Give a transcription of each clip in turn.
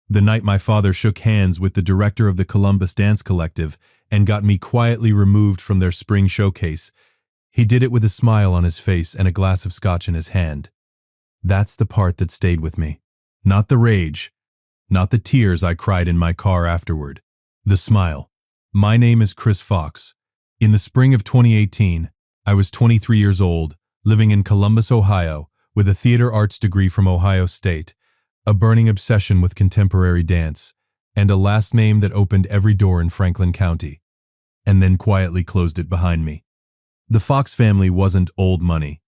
The night my father shook hands with the director of the Columbus Dance Collective and got me quietly removed from their spring showcase, he did it with a smile on his face and a glass of scotch in his hand. That's the part that stayed with me. Not the rage, not the tears I cried in my car afterward. The smile. My name is Chris Fox. In the spring of 2018, I was 23 years old, living in Columbus, Ohio, with a theater arts degree from Ohio State, a burning obsession with contemporary dance, and a last name that opened every door in Franklin County, and then quietly closed it behind me. The Fox family wasn't old money.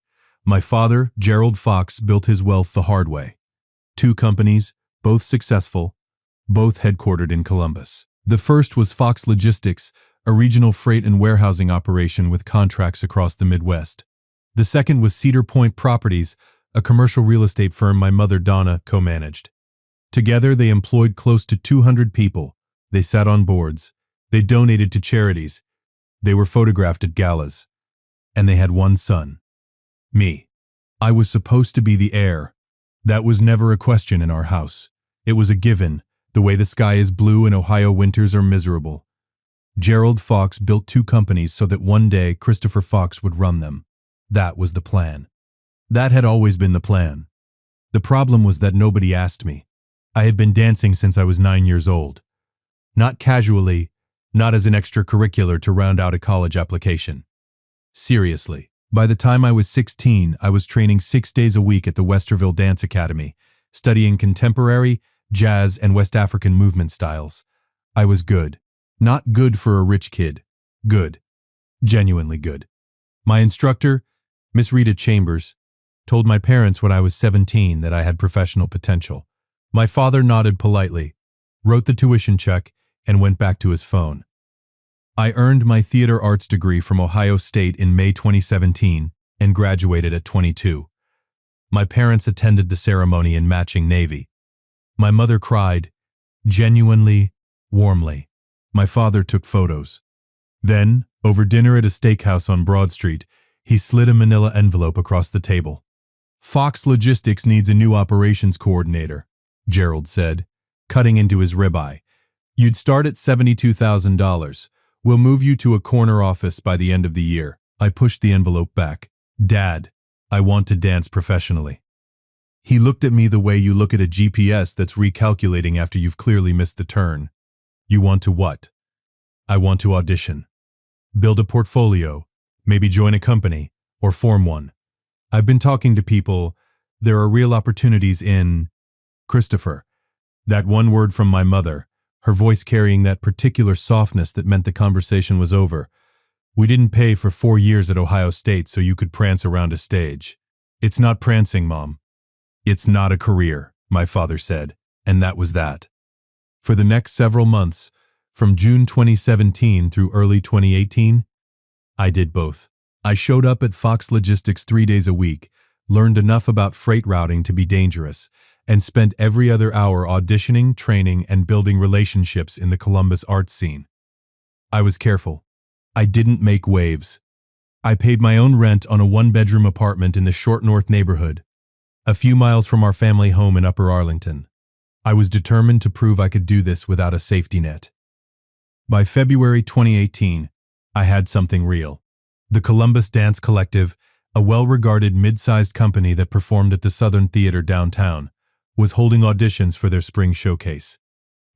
My father, Gerald Fox, built his wealth the hard way. 2 companies, both successful, both headquartered in Columbus. The first was Fox Logistics, a regional freight and warehousing operation with contracts across the Midwest. The second was Cedar Point Properties, a commercial real estate firm my mother Donna co-managed. Together, they employed close to 200 people. They sat on boards. They donated to charities. They were photographed at galas. And they had one son. Me. I was supposed to be the heir. That was never a question in our house. It was a given, the way the sky is blue and Ohio winters are miserable. Gerald Fox built 2 companies so that one day Christopher Fox would run them. That was the plan. That had always been the plan. The problem was that nobody asked me. I had been dancing since I was 9 years old. Not casually, not as an extracurricular to round out a college application. Seriously. By the time I was 16, I was training 6 days a week at the Westerville Dance Academy, studying contemporary, jazz, and West African movement styles. I was good. Not good for a rich kid. Good. Genuinely good. My instructor, Miss Rita Chambers, told my parents when I was 17 that I had professional potential. My father nodded politely, wrote the tuition check, and went back to his phone. I earned my theater arts degree from Ohio State in May 2017 and graduated at 22. My parents attended the ceremony in matching navy. My mother cried, genuinely, warmly. My father took photos. Then, over dinner at a steakhouse on Broad Street, he slid a manila envelope across the table. Fox Logistics needs a new operations coordinator, Gerald said, cutting into his ribeye. You'd start at $72,000. We'll move you to a corner office by the end of the year. I pushed the envelope back. Dad, I want to dance professionally. He looked at me the way you look at a GPS that's recalculating after you've clearly missed the turn. You want to what? I want to audition. Build a portfolio, maybe join a company, or form one. I've been talking to people. There are real opportunities in Christopher. That one word from my mother, her voice carrying that particular softness that meant the conversation was over. We didn't pay for 4 years at Ohio State so you could prance around a stage. It's not prancing, Mom. It's not a career, my father said, and that was that. For the next several months, from June 2017 through early 2018, I did both. I showed up at Fox Logistics 3 days a week, learned enough about freight routing to be dangerous, and spent every other hour auditioning, training, and building relationships in the Columbus arts scene. I was careful. I didn't make waves. I paid my own rent on a 1-bedroom apartment in the Short North neighborhood, a few miles from our family home in Upper Arlington. I was determined to prove I could do this without a safety net. By February 2018, I had something real. The Columbus Dance Collective, a well-regarded mid-sized company that performed at the Southern Theater downtown, was holding auditions for their spring showcase.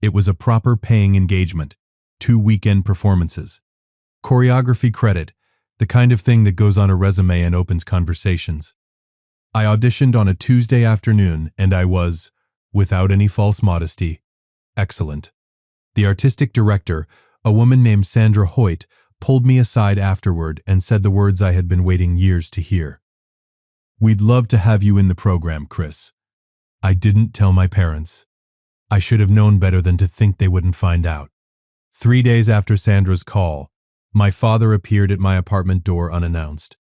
It was a proper paying engagement, 2 weekend performances. Choreography credit, the kind of thing that goes on a resume and opens conversations. I auditioned on a Tuesday afternoon and I was, without any false modesty, excellent. The artistic director, a woman named Sandra Hoyt, pulled me aside afterward and said the words I had been waiting years to hear. We'd love to have you in the program, Chris. I didn't tell my parents. I should have known better than to think they wouldn't find out. 3 days after Sandra's call, my father appeared at my apartment door unannounced.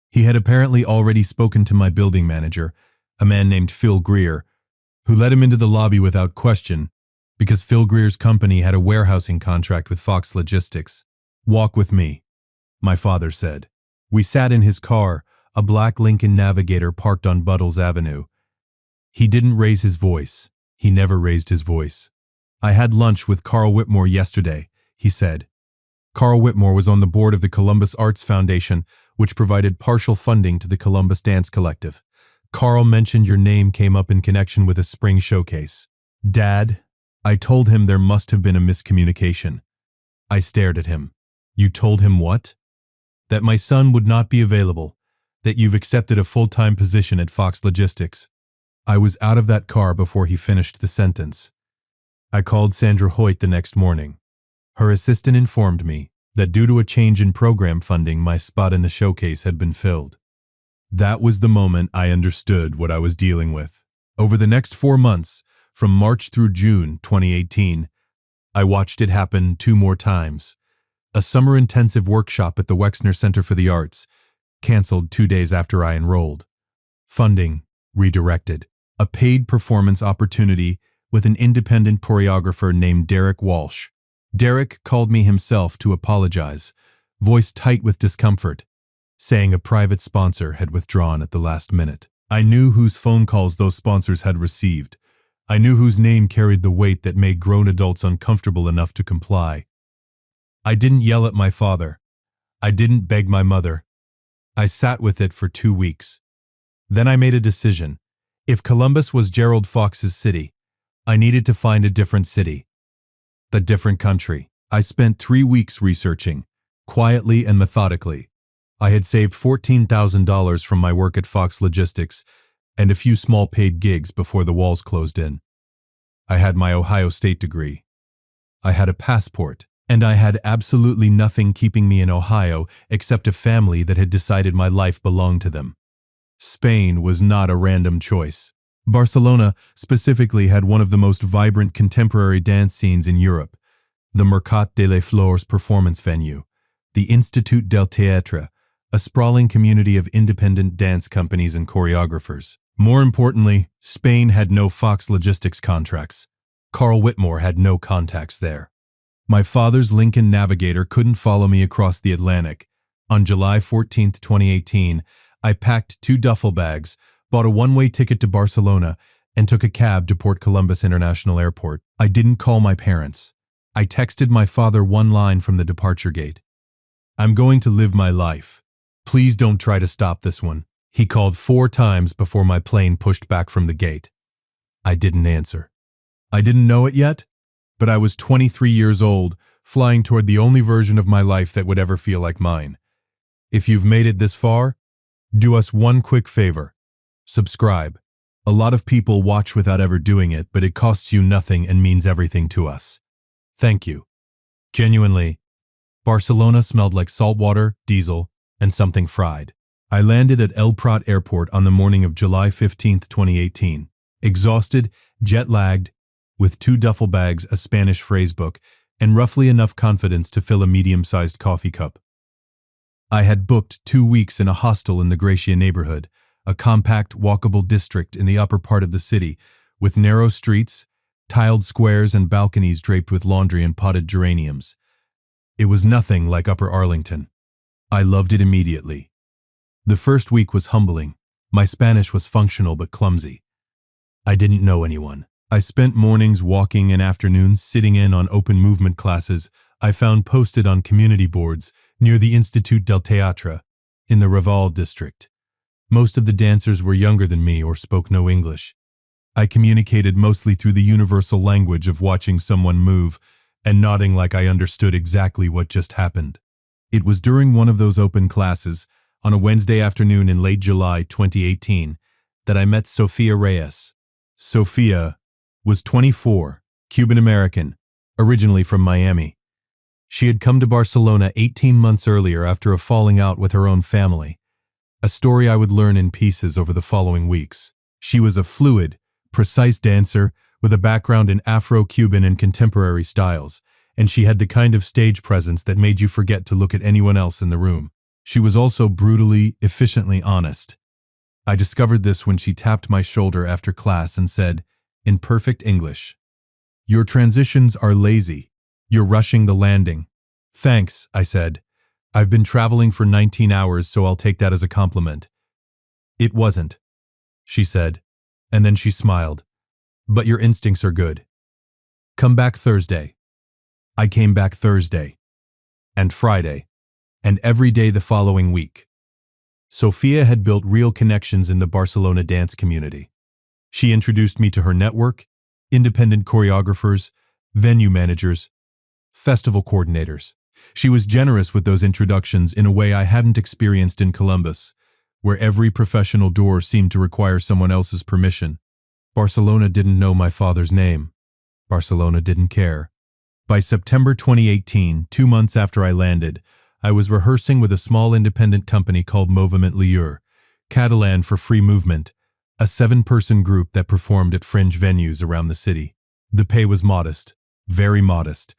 He had apparently already spoken to my building manager, a man named Phil Greer, who let him into the lobby without question because Phil Greer's company had a warehousing contract with Fox Logistics. Walk with me, my father said. We sat in his car, a black Lincoln Navigator parked on Buttles Avenue. He didn't raise his voice. He never raised his voice. "I had lunch with Carl Whitmore yesterday," he said. Carl Whitmore was on the board of the Columbus Arts Foundation, which provided partial funding to the Columbus Dance Collective. "Carl mentioned your name came up in connection with a spring showcase." "Dad," I told him there must have been a miscommunication. I stared at him. "You told him what?" "That my son would not be available, that you've accepted a full-time position at Fox Logistics." I was out of that car before he finished the sentence. I called Sandra Hoyt the next morning. Her assistant informed me that due to a change in program funding, my spot in the showcase had been filled. That was the moment I understood what I was dealing with. Over the next 4 months, from March through June 2018, I watched it happen 2 more times. A summer intensive workshop at the Wexner Center for the Arts, canceled 2 days after I enrolled. Funding redirected. A paid performance opportunity with an independent choreographer named Derek Walsh. Derek called me himself to apologize, voice tight with discomfort, saying a private sponsor had withdrawn at the last minute. I knew whose phone calls those sponsors had received. I knew whose name carried the weight that made grown adults uncomfortable enough to comply. I didn't yell at my father. I didn't beg my mother. I sat with it for 2 weeks. Then I made a decision. If Columbus was Gerald Fox's city, I needed to find a different city. A different country. I spent 3 weeks researching, quietly and methodically. I had saved $14,000 from my work at Fox Logistics and a few small paid gigs before the walls closed in. I had my Ohio State degree. I had a passport, and I had absolutely nothing keeping me in Ohio except a family that had decided my life belonged to them. Spain was not a random choice. Barcelona specifically had one of the most vibrant contemporary dance scenes in Europe, the Mercat de les Fleurs performance venue, the Institut del Teatre, a sprawling community of independent dance companies and choreographers. More importantly, Spain had no Fox Logistics contracts. Carl Whitmore had no contacts there. My father's Lincoln Navigator couldn't follow me across the Atlantic. On July 14, 2018, I packed 2 duffel bags, bought a one-way ticket to Barcelona, and took a cab to Port Columbus International Airport. I didn't call my parents. I texted my father one line from the departure gate. "I'm going to live my life. Please don't try to stop this one." He called 4 times before my plane pushed back from the gate. I didn't answer. I didn't know it yet, but I was 23 years old, flying toward the only version of my life that would ever feel like mine. If you've made it this far, do us one quick favor. Subscribe. A lot of people watch without ever doing it, but it costs you nothing and means everything to us. Thank you. Genuinely. Barcelona smelled like salt water, diesel, and something fried. I landed at El Prat Airport on the morning of July 15, 2018. Exhausted, jet-lagged, with 2 duffel bags, a Spanish phrase book, and roughly enough confidence to fill a medium-sized coffee cup. I had booked 2 weeks in a hostel in the Gracia neighborhood, a compact, walkable district in the upper part of the city, with narrow streets, tiled squares, and balconies draped with laundry and potted geraniums. It was nothing like Upper Arlington. I loved it immediately. The first week was humbling. My Spanish was functional but clumsy. I didn't know anyone. I spent mornings walking and afternoons sitting in on open movement classes I found posted on community boards near the Institut del Teatre in the Raval district. Most of the dancers were younger than me or spoke no English. I communicated mostly through the universal language of watching someone move and nodding like I understood exactly what just happened. It was during one of those open classes, on a Wednesday afternoon in late July 2018, that I met Sofia Reyes. Sofia was 24, Cuban-American, originally from Miami. She had come to Barcelona 18 months earlier after a falling out with her own family, a story I would learn in pieces over the following weeks. She was a fluid, precise dancer with a background in Afro-Cuban and contemporary styles, and she had the kind of stage presence that made you forget to look at anyone else in the room. She was also brutally, efficiently honest. I discovered this when she tapped my shoulder after class and said, in perfect English, "Your transitions are lazy. You're rushing the landing." "Thanks," I said. "I've been traveling for 19 hours, so I'll take that as a compliment." "It wasn't," she said, and then she smiled. But your instincts are good. Come back Thursday. I came back Thursday, and Friday, and every day the following week. Sophia had built real connections in the Barcelona dance community. She introduced me to her network, independent choreographers, venue managers, festival coordinators. She was generous with those introductions in a way I hadn't experienced in Columbus, where every professional door seemed to require someone else's permission. Barcelona didn't know my father's name. Barcelona didn't care. By September 2018, 2 months after I landed, I was rehearsing with a small independent company called Moviment Liure, Catalan for Free Movement, a 7-person group that performed at fringe venues around the city. The pay was modest, very modest.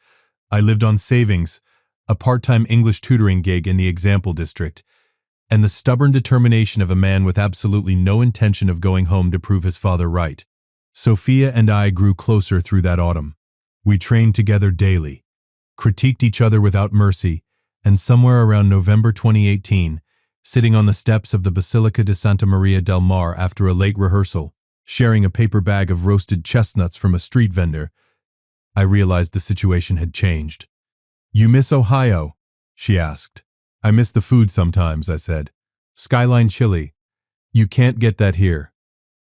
I lived on savings, a part-time English tutoring gig in the Example District, and the stubborn determination of a man with absolutely no intention of going home to prove his father right. Sophia and I grew closer through that autumn. We trained together daily, critiqued each other without mercy, and somewhere around November 2018, sitting on the steps of the Basilica de Santa Maria del Mar after a late rehearsal, sharing a paper bag of roasted chestnuts from a street vendor, I realized the situation had changed. "You miss Ohio?" she asked. "I miss the food sometimes," I said. "Skyline chili. You can't get that here."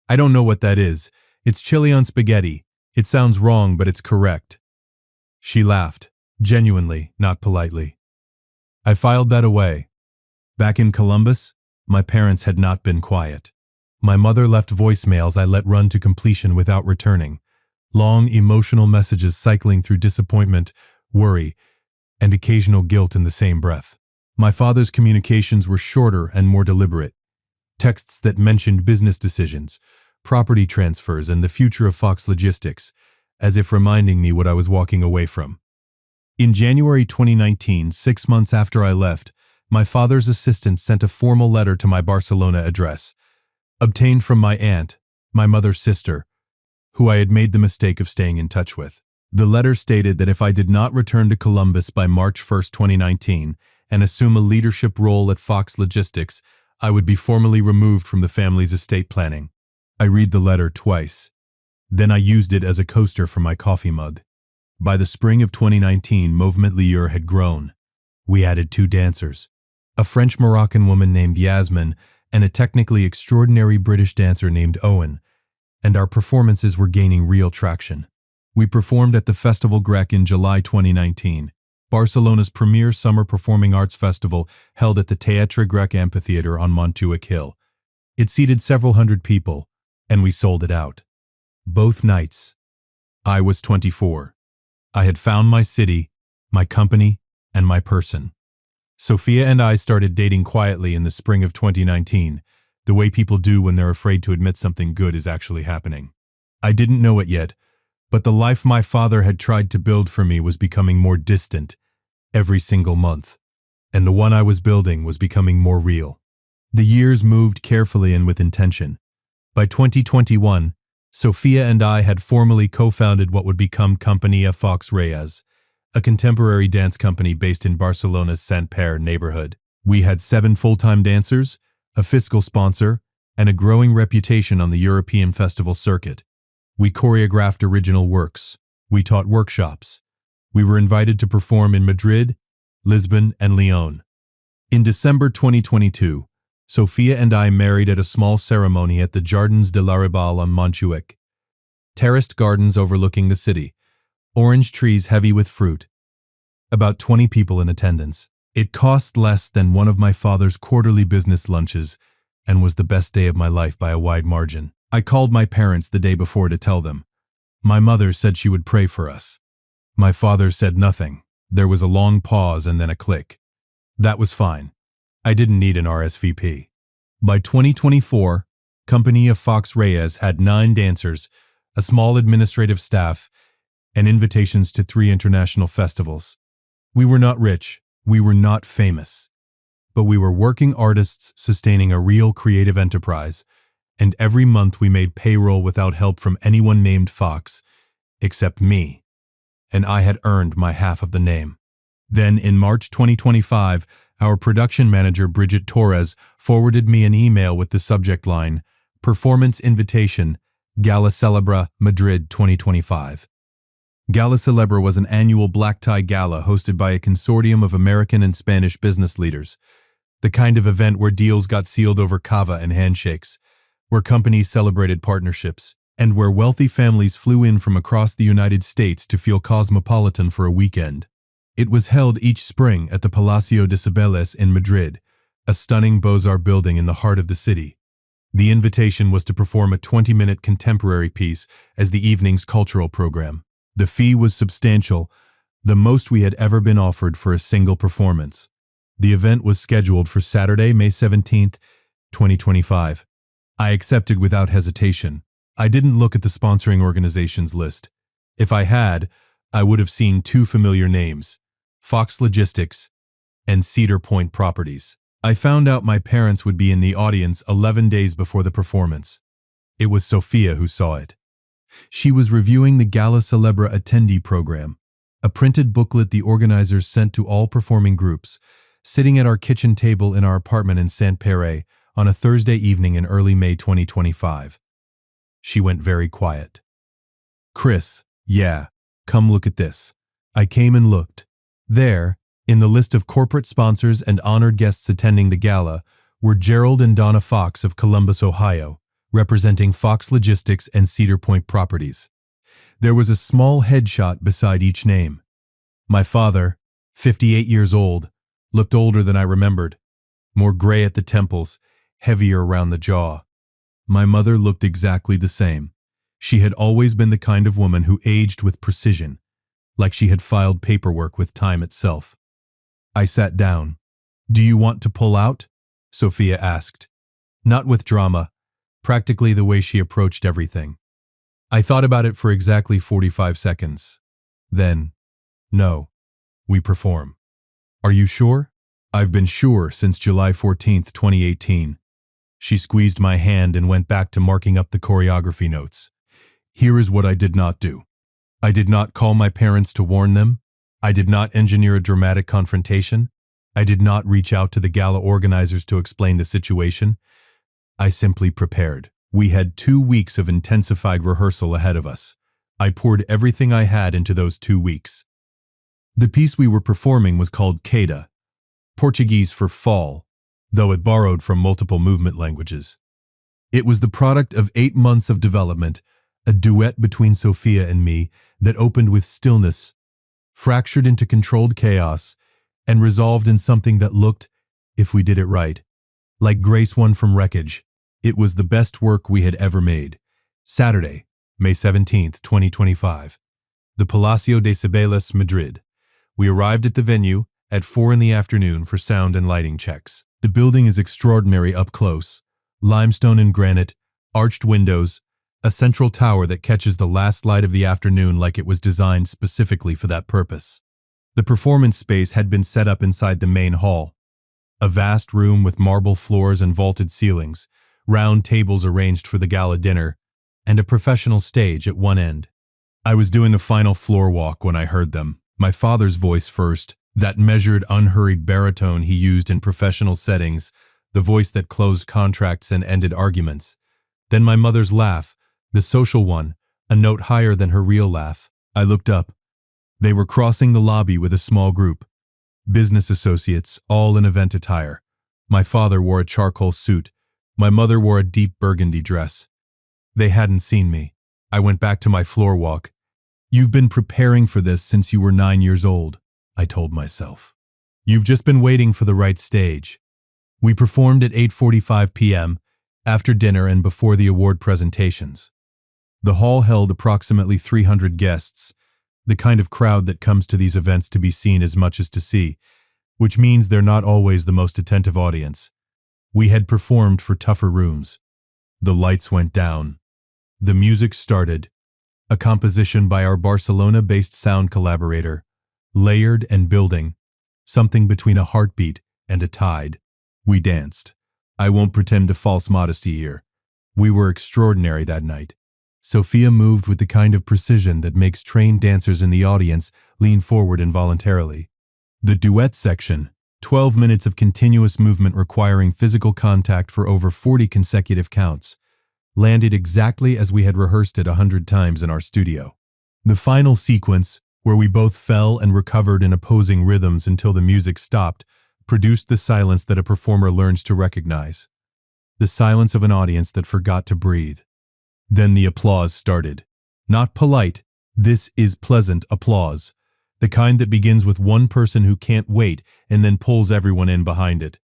"I don't know what that is. It's chili on spaghetti. It sounds wrong, but it's correct." She laughed, genuinely, not politely. I filed that away. Back in Columbus, my parents had not been quiet. My mother left voicemails I let run to completion without returning, long emotional messages cycling through disappointment, worry, and occasional guilt in the same breath. My father's communications were shorter and more deliberate, texts that mentioned business decisions, property transfers, and the future of Fox Logistics, as if reminding me what I was walking away from. In January 2019, 6 months after I left, my father's assistant sent a formal letter to my Barcelona address, obtained from my aunt, my mother's sister, who I had made the mistake of staying in touch with. The letter stated that if I did not return to Columbus by March 1st, 2019, and assume a leadership role at Fox Logistics, I would be formally removed from the family's estate planning. I read the letter twice. Then I used it as a coaster for my coffee mug. By the spring of 2019, Movement Liure had grown. We added 2 dancers, a French-Moroccan woman named Yasmin and a technically extraordinary British dancer named Owen, and our performances were gaining real traction. We performed at the Festival Grec in July 2019, Barcelona's premier summer performing arts festival held at the Teatre Grec Amphitheatre on Montjuic Hill. It seated several hundred people, and we sold it out. Both nights. I was 24. I had found my city, my company, and my person. Sophia and I started dating quietly in the spring of 2019, the way people do when they're afraid to admit something good is actually happening. I didn't know it yet, but the life my father had tried to build for me was becoming more distant every single month, and the one I was building was becoming more real. The years moved carefully and with intention. By 2021, Sophia and I had formally co-founded what would become Compañía Fox Reyes, a contemporary dance company based in Barcelona's Sant Pere neighborhood. We had 7 full-time dancers, a fiscal sponsor, and a growing reputation on the European festival circuit. We choreographed original works. We taught workshops. We were invited to perform in Madrid, Lisbon, and Lyon. In December 2022, Sophia and I married at a small ceremony at the Jardins de l'Arrabal on Montjuic. Terraced gardens overlooking the city, orange trees heavy with fruit. About 20 people in attendance. It cost less than one of my father's quarterly business lunches and was the best day of my life by a wide margin. I called my parents the day before to tell them. My mother said she would pray for us. My father said nothing. There was a long pause and then a click. That was fine. I didn't need an RSVP. By 2024, Compañía Fox Reyes had 9 dancers, a small administrative staff, and invitations to 3 international festivals. We were not rich, we were not famous, but we were working artists sustaining a real creative enterprise, and every month we made payroll without help from anyone named Fox, except me, and I had earned my half of the name. Then, in March 2025, our production manager Bridget Torres forwarded me an email with the subject line, "Performance Invitation, Gala Celebra, Madrid 2025. Gala Celebra was an annual black-tie gala hosted by a consortium of American and Spanish business leaders, the kind of event where deals got sealed over cava and handshakes, where companies celebrated partnerships, and where wealthy families flew in from across the United States to feel cosmopolitan for a weekend. It was held each spring at the Palacio de Cibeles in Madrid, a stunning Beaux-Arts building in the heart of the city. The invitation was to perform a 20-minute contemporary piece as the evening's cultural program. The fee was substantial, the most we had ever been offered for a single performance. The event was scheduled for Saturday, May 17th, 2025. I accepted without hesitation. I didn't look at the sponsoring organization's list. If I had, I would have seen two familiar names, Fox Logistics and Cedar Point Properties. I found out my parents would be in the audience 11 days before the performance. It was Sophia who saw it. She was reviewing the Gala Celebra attendee program, a printed booklet the organizers sent to all performing groups, sitting at our kitchen table in our apartment in Saint-Péray on a Thursday evening in early May 2025. She went very quiet. "Chris, yeah, come look at this." I came and looked. There, in the list of corporate sponsors and honored guests attending the gala, were Gerald and Donna Fox of Columbus, Ohio, representing Fox Logistics and Cedar Point Properties. There was a small headshot beside each name. My father, 58 years old, looked older than I remembered, more gray at the temples, heavier around the jaw. My mother looked exactly the same. She had always been the kind of woman who aged with precision, like she had filed paperwork with time itself. I sat down. "Do you want to pull out?" Sophia asked. Not with drama, practically the way she approached everything. I thought about it for exactly 45 seconds. Then, "No, we perform." "Are you sure?" "I've been sure since July 14th, 2018. She squeezed my hand and went back to marking up the choreography notes. "Here is what I did not do. I did not call my parents to warn them. I did not engineer a dramatic confrontation. I did not reach out to the gala organizers to explain the situation. I simply prepared. We had 2 weeks of intensified rehearsal ahead of us. I poured everything I had into those 2 weeks. The piece we were performing was called Queda, Portuguese for fall, though it borrowed from multiple movement languages. It was the product of 8 months of development, a duet between Sophia and me that opened with stillness, fractured into controlled chaos, and resolved in something that looked, if we did it right, like Grace won from wreckage. It was the best work we had ever made. Saturday, May 17th, 2025. The Palacio de Cibeles, Madrid. We arrived at the venue at 4 in the afternoon for sound and lighting checks. The building is extraordinary up close. Limestone and granite, arched windows, a central tower that catches the last light of the afternoon like it was designed specifically for that purpose. The performance space had been set up inside the main hall, a vast room with marble floors and vaulted ceilings, round tables arranged for the gala dinner, and a professional stage at one end. I was doing a final floor walk when I heard them, my father's voice first, that measured, unhurried baritone he used in professional settings, the voice that closed contracts and ended arguments. Then my mother's laugh, the social one, a note higher than her real laugh. I looked up. They were crossing the lobby with a small group. Business associates, all in event attire. My father wore a charcoal suit. My mother wore a deep burgundy dress. They hadn't seen me. I went back to my floor walk. "You've been preparing for this since you were 9 years old," I told myself. "You've just been waiting for the right stage." We performed at 8:45 p.m., after dinner and before the award presentations. The hall held approximately 300 guests, the kind of crowd that comes to these events to be seen as much as to see, which means they're not always the most attentive audience. We had performed for tougher rooms. The lights went down. The music started, a composition by our Barcelona-based sound collaborator, layered and building, something between a heartbeat and a tide. We danced. I won't pretend to false modesty here. We were extraordinary that night. Sophia moved with the kind of precision that makes trained dancers in the audience lean forward involuntarily. The duet section, 12 minutes of continuous movement requiring physical contact for over 40 consecutive counts, landed exactly as we had rehearsed it 100 times in our studio. The final sequence, where we both fell and recovered in opposing rhythms until the music stopped, produced the silence that a performer learns to recognize. The silence of an audience that forgot to breathe. Then the applause started. Not polite, this is pleasant applause. The kind that begins with one person who can't wait and then pulls everyone in behind it.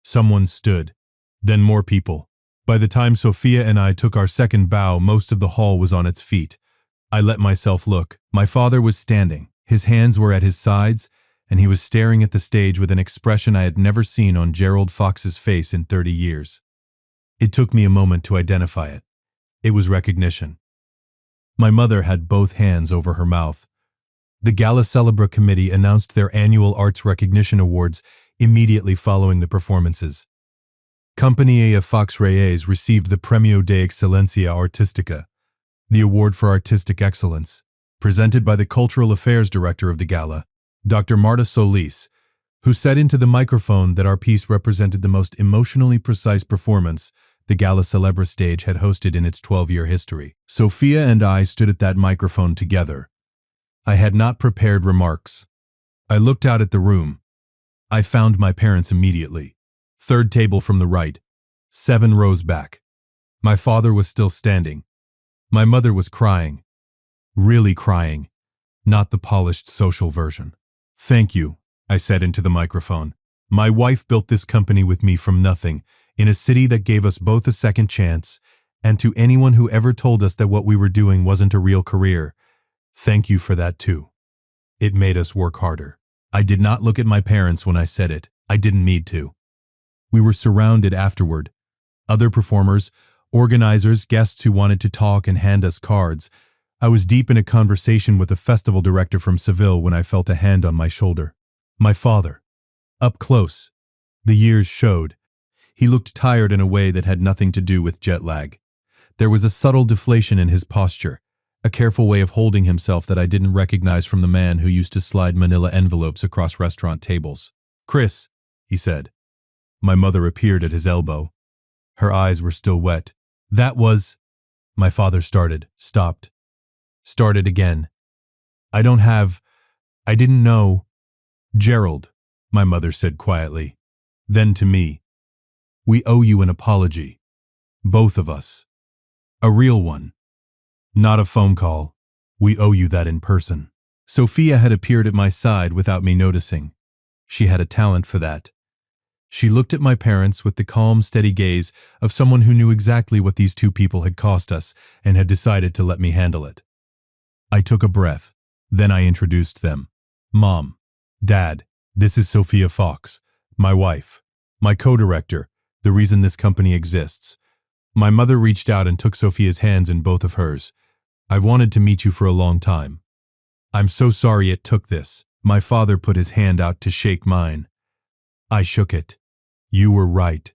Someone stood. Then more people. By the time Sophia and I took our second bow, most of the hall was on its feet. I let myself look. My father was standing. His hands were at his sides, and he was staring at the stage with an expression I had never seen on Gerald Fox's face in 30 years. It took me a moment to identify it. It was recognition. My mother had both hands over her mouth. The Gala Celebra Committee announced their annual Arts Recognition Awards immediately following the performances. Compañía Fox Reyes received the Premio de Excelencia Artística, the award for artistic excellence, presented by the Cultural Affairs Director of the Gala, Dr. Marta Solis, who said into the microphone that our piece represented the most emotionally precise performance the Gala Celebra stage had hosted in its 12-year history. Sophia and I stood at that microphone together. I had not prepared remarks. I looked out at the room. I found my parents immediately. Third table from the right, 7 rows back. My father was still standing. My mother was crying. Really crying, not the polished social version. "Thank you," I said into the microphone. "My wife built this company with me from nothing, in a city that gave us both a second chance, and to anyone who ever told us that what we were doing wasn't a real career, thank you for that too. It made us work harder." I did not look at my parents when I said it. I didn't need to. We were surrounded afterward. Other performers, organizers, guests who wanted to talk and hand us cards. I was deep in a conversation with a festival director from Seville when I felt a hand on my shoulder. My father. Up close. The years showed. He looked tired in a way that had nothing to do with jet lag. There was a subtle deflation in his posture, a careful way of holding himself that I didn't recognize from the man who used to slide manila envelopes across restaurant tables. "Chris," he said. My mother appeared at his elbow. Her eyes were still wet. "That was—" My father stopped. Started again. I didn't know." "Gerald," my mother said quietly. Then to me, "We owe you an apology. Both of us. A real one. Not a phone call. We owe you that in person." Sophia had appeared at my side without me noticing. She had a talent for that. She looked at my parents with the calm, steady gaze of someone who knew exactly what these two people had cost us and had decided to let me handle it. I took a breath. Then I introduced them. "Mom, Dad, this is Sophia Fox, my wife, my co-director, the reason this company exists." My mother reached out and took Sophia's hands in both of hers. "I've wanted to meet you for a long time. I'm so sorry it took this." My father put his hand out to shake mine. I shook it. "You were right,"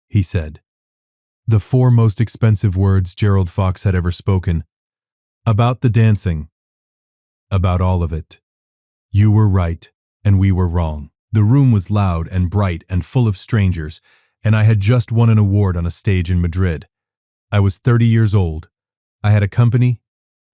he said. The 4 most expensive words Gerald Fox had ever spoken. About the dancing. About all of it. You were right, and we were wrong. The room was loud and bright and full of strangers, and I had just won an award on a stage in Madrid. I was 30 years old. I had a company,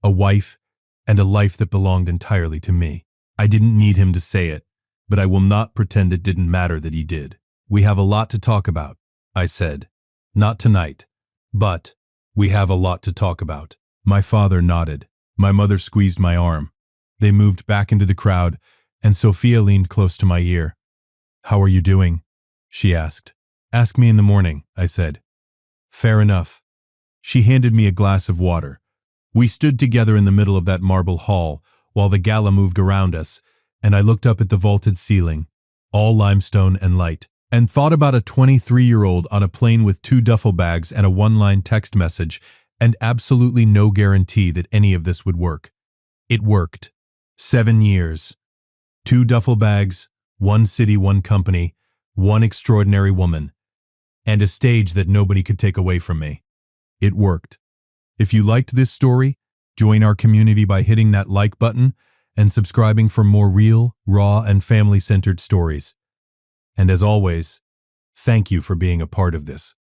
a wife, and a life that belonged entirely to me. I didn't need him to say it, but I will not pretend it didn't matter that he did. "We have a lot to talk about," I said. "Not tonight, but we have a lot to talk about." My father nodded. My mother squeezed my arm. They moved back into the crowd, and Sophia leaned close to my ear. "How are you doing?" she asked. "Ask me in the morning," I said. "Fair enough." She handed me a glass of water. We stood together in the middle of that marble hall while the gala moved around us, and I looked up at the vaulted ceiling, all limestone and light, and thought about a 23-year-old on a plane with 2 duffel bags and a 1-line text message, and absolutely no guarantee that any of this would work. It worked. 7 years. 2 duffel bags, 1 city, 1 company, 1 extraordinary woman, and a stage that nobody could take away from me. It worked. If you liked this story, join our community by hitting that like button and subscribing for more real, raw, and family-centered stories. And as always, thank you for being a part of this.